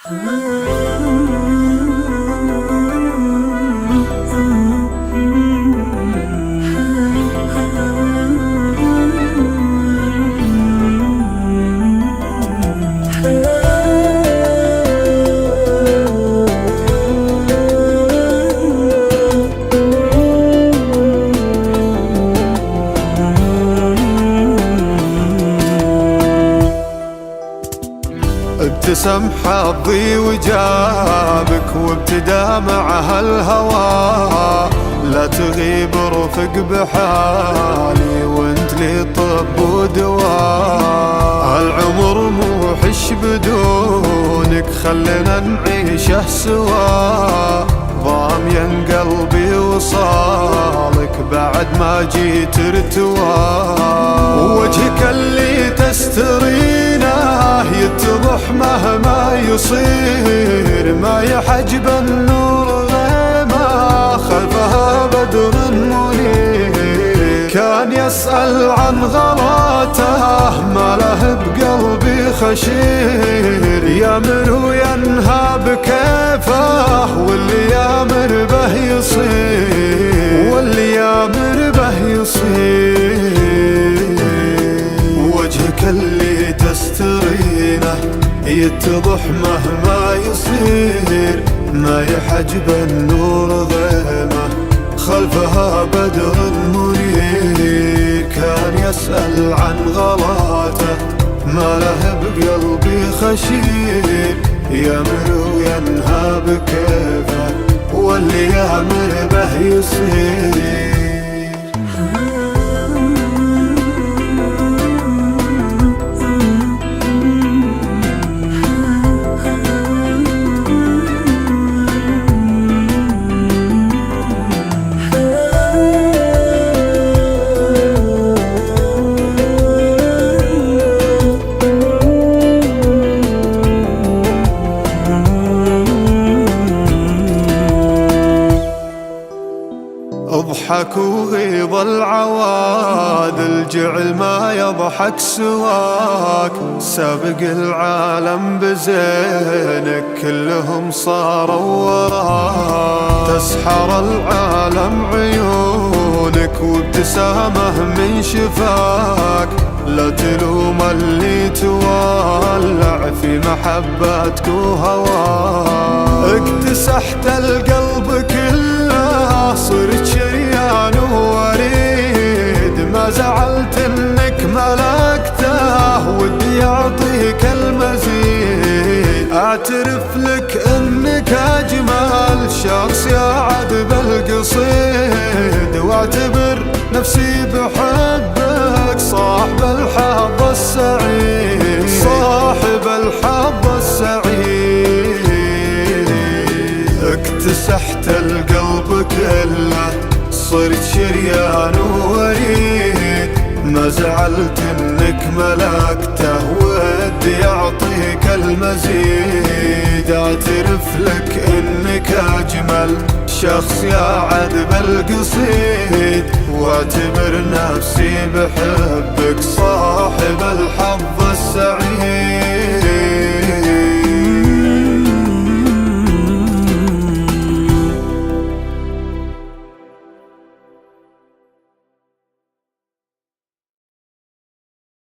ابتسم حظي وجابك وابتدى مع هالهوى، لا تغيب رفق بحالي وانت لي طب ودواء. هالعمر مو حش بدونك، خلنا نعيشه سوا. ضامين قلبي وصالك بعد ما جيت ارتوى. ووجهك اللي تسترينه يتضح مهما يصير، ما يحجب النور غيمه خلفها بدر منير. كان يسأل عن غلاته ما له بقلبي خشير، يامر وينهى بكيفه واللي يامر به يصير، واللي يامر به يصير. وجهك اللي تسترينه يتضح مهما يصير، ما يحجب النور غيمه خلفها بدر منير. كان يسأل عن غلاته ما له بقلبي خشير، يامر وينهى بكيفه واللي يامر به يصير. اضحك وغيظ العواد، الجعل ما يضحك سواك. سابق العالم بزينك كلهم صاروا وراك. تسحر العالم عيونك وابتسامه من شفاك. لا تلوم اللي تولع في محبتك وهواك. اكتسحت القلب كله صرت شريان ووريد، ما زعلت انك ملكته ودي اعطيك المزيد. اعترف لك انك اجمل شخص يا عذب القصيد، واعتبر نفسي بحبك صاحب الحظ السعيد، صاحب الحظ السعيد. اكتسحت القلب كله صرت شريان ووريد، ما زعلت انك ملكته ودي اعطيك المزيد. اعترف لك انك اجمل شخص يا عذب القصيد، واعتبر نفسي بحبك صاحب الحظ السعيد.